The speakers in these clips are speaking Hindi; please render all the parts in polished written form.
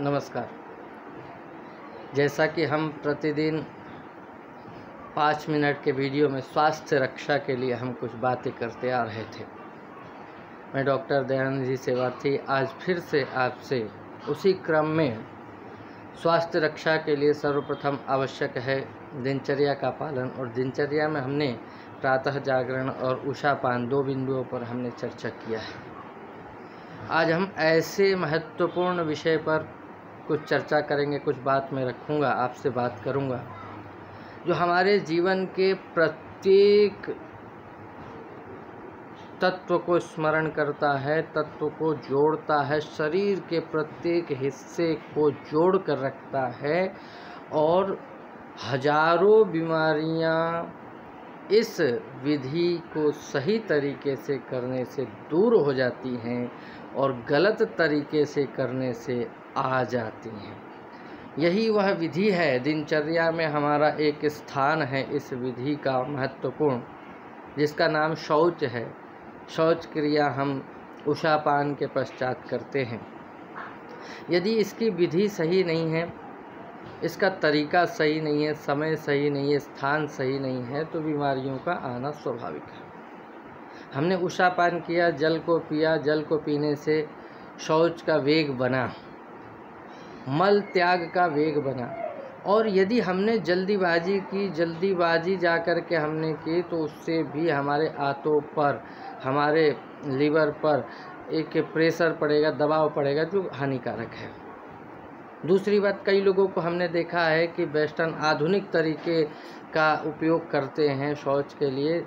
नमस्कार। जैसा कि हम प्रतिदिन 5 मिनट के वीडियो में स्वास्थ्य रक्षा के लिए हम कुछ बातें करते आ रहे थे। मैं डॉक्टर दयानंद जी सेवार्थी आज फिर से आपसे उसी क्रम में स्वास्थ्य रक्षा के लिए सर्वप्रथम आवश्यक है दिनचर्या का पालन, और दिनचर्या में हमने प्रातः जागरण और उषापान 2 बिंदुओं पर हमने चर्चा किया है। आज हम ऐसे महत्वपूर्ण विषय पर कुछ चर्चा करेंगे, कुछ बात मैं रखूँगा, आपसे बात करूँगा जो हमारे जीवन के प्रत्येक तत्व को स्मरण करता है, तत्व को जोड़ता है, शरीर के प्रत्येक हिस्से को जोड़ कर रखता है और हजारों बीमारियां इस विधि को सही तरीके से करने से दूर हो जाती हैं और गलत तरीके से करने से आ जाती हैं। यही वह विधि है। दिनचर्या में हमारा एक स्थान है इस विधि का महत्वपूर्ण, जिसका नाम शौच है। शौच क्रिया हम उषापान के पश्चात करते हैं। यदि इसकी विधि सही नहीं है, इसका तरीका सही नहीं है, समय सही नहीं है, स्थान सही नहीं है, तो बीमारियों का आना स्वाभाविक है। हमने उषापान किया, जल को पिया, जल को पीने से शौच का वेग बना, मल त्याग का वेग बना। और यदि हमने जल्दीबाजी जा कर के हमने की, तो उससे भी हमारे आंतों पर, हमारे लीवर पर एक प्रेशर पड़ेगा, दबाव पड़ेगा, जो हानिकारक है। दूसरी बात, कई लोगों को हमने देखा है कि वेस्टर्न आधुनिक तरीके का उपयोग करते हैं शौच के लिए,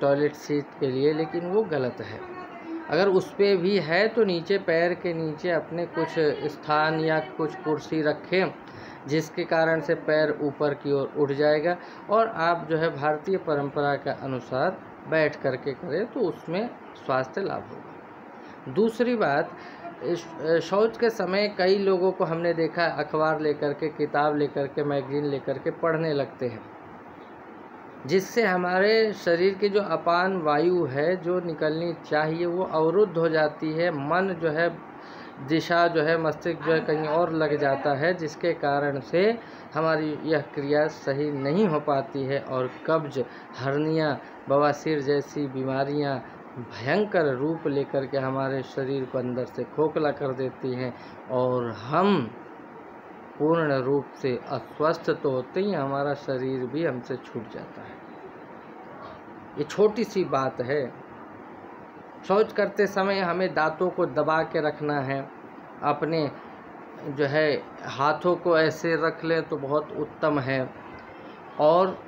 टॉयलेट सीट के लिए, लेकिन वो गलत है। अगर उस पर भी है तो नीचे, पैर के नीचे अपने कुछ स्थान या कुछ कुर्सी रखें, जिसके कारण से पैर ऊपर की ओर उठ जाएगा और आप जो है भारतीय परंपरा के अनुसार बैठ करके करें तो उसमें स्वास्थ्य लाभ होगा। दूसरी बात, शौच के समय कई लोगों को हमने देखा है अखबार लेकर के, किताब लेकर के, मैगजीन लेकर के पढ़ने लगते हैं, जिससे हमारे शरीर की जो अपान वायु है जो निकलनी चाहिए वो अवरुद्ध हो जाती है। मन जो है, दिशा जो है, मस्तिष्क जो है कहीं और लग जाता है, जिसके कारण से हमारी यह क्रिया सही नहीं हो पाती है और कब्ज, हर्निया, बवासीर जैसी बीमारियां भयंकर रूप लेकर के हमारे शरीर को अंदर से खोखला कर देती हैं और हम पूर्ण रूप से अस्वस्थ तो होते ही हमारा शरीर भी हमसे छूट जाता है। ये छोटी सी बात है। शौच करते समय हमें दांतों को दबा के रखना है, अपने जो है हाथों को ऐसे रख लें तो बहुत उत्तम है, और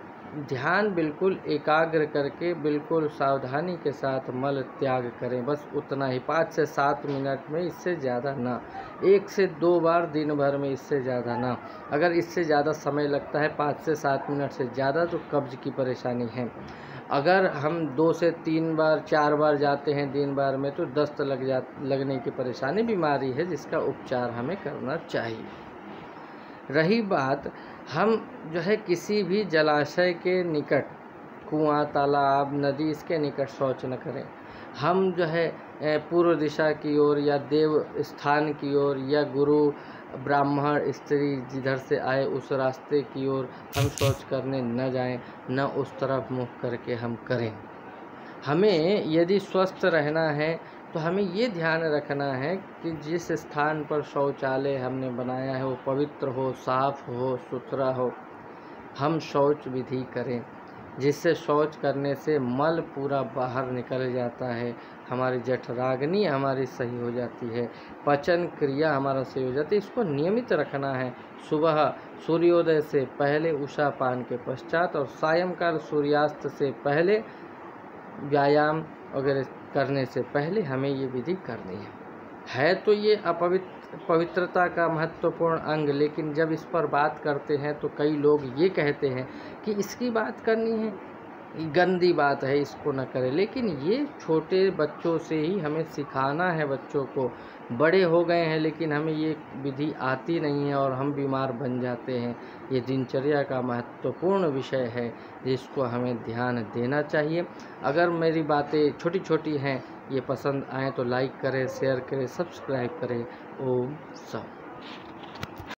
ध्यान बिल्कुल एकाग्र करके बिल्कुल सावधानी के साथ मल त्याग करें। बस उतना ही, 5 से 7 मिनट में, इससे ज़्यादा ना, 1 से 2 बार दिन भर में, इससे ज़्यादा ना। अगर इससे ज़्यादा समय लगता है, 5 से 7 मिनट से ज़्यादा, तो कब्ज की परेशानी है। अगर हम 2 से 3 बार 4 बार जाते हैं दिन भर में, तो दस्त लगने की परेशानी, बीमारी है जिसका उपचार हमें करना चाहिए। रही बात, हम जो है किसी भी जलाशय के निकट, कुआं, तालाब, नदी, इसके निकट शौच न करें। हम जो है पूर्व दिशा की ओर या देव स्थान की ओर या गुरु, ब्राह्मण, स्त्री जिधर से आए उस रास्ते की ओर हम शौच करने न जाएं, न उस तरफ मुख करके हम करें। हमें यदि स्वस्थ रहना है तो हमें ये ध्यान रखना है कि जिस स्थान पर शौचालय हमने बनाया है वो पवित्र हो, साफ हो, सुथरा हो। हम शौच विधि करें, जिससे शौच करने से मल पूरा बाहर निकल जाता है, हमारी जठराग्नि हमारी सही हो जाती है, पाचन क्रिया हमारा सही हो जाती है। इसको नियमित रखना है। सुबह सूर्योदय से पहले, उषापान के पश्चात, और सायंकाल सूर्यास्त से पहले, व्यायाम वगैरह करने से पहले हमें ये विधि करनी है। तो ये पवित्रता का महत्वपूर्ण अंग, लेकिन जब इस पर बात करते हैं तो कई लोग ये कहते हैं कि इसकी बात करनी है, गंदी बात है, इसको न करें। लेकिन ये छोटे बच्चों से ही हमें सिखाना है बच्चों को। बड़े हो गए हैं लेकिन हमें ये विधि आती नहीं है और हम बीमार बन जाते हैं। ये दिनचर्या का महत्वपूर्ण विषय है जिसको हमें ध्यान देना चाहिए। अगर मेरी बातें छोटी छोटी हैं, ये पसंद आए तो लाइक करें, शेयर करें, सब्सक्राइब करें। ओम शांति।